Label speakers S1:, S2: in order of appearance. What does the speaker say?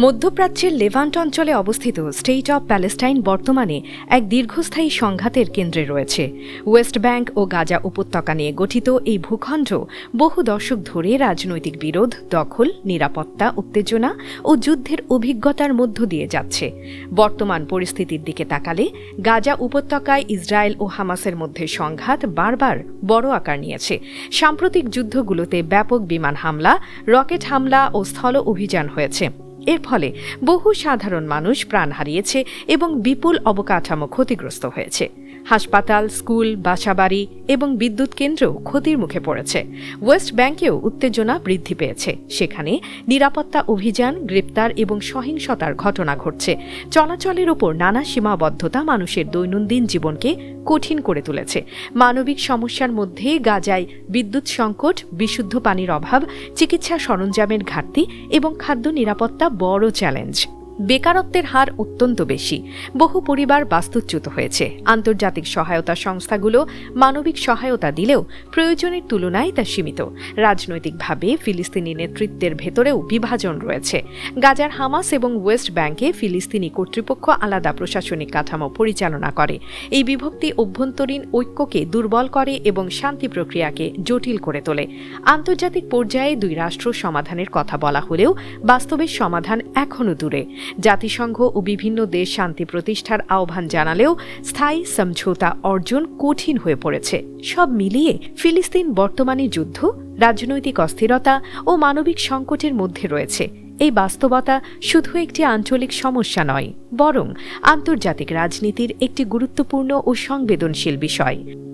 S1: মধ্যপ্রাচ্যের লেভান্ট অঞ্চলে অবস্থিত স্টেট অব প্যালেস্টাইন বর্তমানে এক দীর্ঘস্থায়ী সংঘাতের কেন্দ্রে রয়েছে। ওয়েস্ট ব্যাংক ও গাজা উপত্যকা নিয়ে গঠিত এই ভূখণ্ড বহু দশক ধরে রাজনৈতিক বিরোধ, দখল, নিরাপত্তা, উত্তেজনা ও যুদ্ধের অভিজ্ঞতার মধ্য দিয়ে যাচ্ছে। বর্তমান পরিস্থিতির দিকে তাকালে গাজা উপত্যকায় ইসরায়েল ও হামাসের মধ্যে সংঘাত বারবার বড় আকার নিয়েছে। সাম্প্রতিক যুদ্ধগুলোতে ব্যাপক বিমান হামলা, রকেট হামলা ও স্থল অভিযান হয়েছে। এর ফলে বহু সাধারণ মানুষ প্রাণ হারিয়েছে এবং বিপুল অবকাঠামো ক্ষতিগ্রস্ত হয়েছে। হাসপাতাল, স্কুল, বাসাবাড়ি এবং বিদ্যুৎ কেন্দ্রও ক্ষতির মুখে পড়েছে। ওয়েস্ট ব্যাংকেও উত্তেজনা বৃদ্ধি পেয়েছে। সেখানে নিরাপত্তা অভিযান, গ্রেপ্তার এবং সহিংসতার ঘটনা ঘটছে। চলাচলের ওপর নানা সীমাবদ্ধতা মানুষের দৈনন্দিন জীবনকে কঠিন করে তুলেছে। মানবিক সমস্যার মধ্যে গাজায় বিদ্যুৎ সংকট, বিশুদ্ধ পানির অভাব, চিকিৎসা সরঞ্জামের ঘাটতি এবং খাদ্য নিরাপত্তা বড় চ্যালেঞ্জ। বেকারত্বের হার অত্যন্ত বেশি। বহু পরিবার বাস্তুচ্যুত হয়েছে। আন্তর্জাতিক সহায়তা সংস্থাগুলো মানবিক সহায়তা দিলেও প্রয়োজনের তুলনায় তা সীমিত। রাজনৈতিকভাবে ফিলিস্তিনি নেতৃত্বের ভেতরেও বিভাজন রয়েছে। গাজার হামাস এবং ওয়েস্ট ব্যাংকে ফিলিস্তিনি কর্তৃপক্ষ আলাদা প্রশাসনিক কাঠামো পরিচালনা করে। এই বিভক্তি অভ্যন্তরীণ ঐক্যকে দুর্বল করে এবং শান্তি প্রক্রিয়াকে জটিল করে তোলে। আন্তর্জাতিক পর্যায়ে দুই রাষ্ট্র সমাধানের কথা বলা হলেও বাস্তবের সমাধান এখনও দূরে। জাতিসংঘ ও বিভিন্ন দেশ শান্তি প্রতিষ্ঠার আহ্বান জানালেও স্থায়ী সমঝোতা অর্জন কঠিন হয়ে পড়েছে। সব মিলিয়ে ফিলিস্তিন বর্তমানে যুদ্ধ, রাজনৈতিক অস্থিরতা ও মানবিক সংকটের মধ্যে রয়েছে। এই বাস্তবতা শুধু একটি আঞ্চলিক সমস্যা নয়, বরং আন্তর্জাতিক রাজনীতির একটি গুরুত্বপূর্ণ ও সংবেদনশীল বিষয়।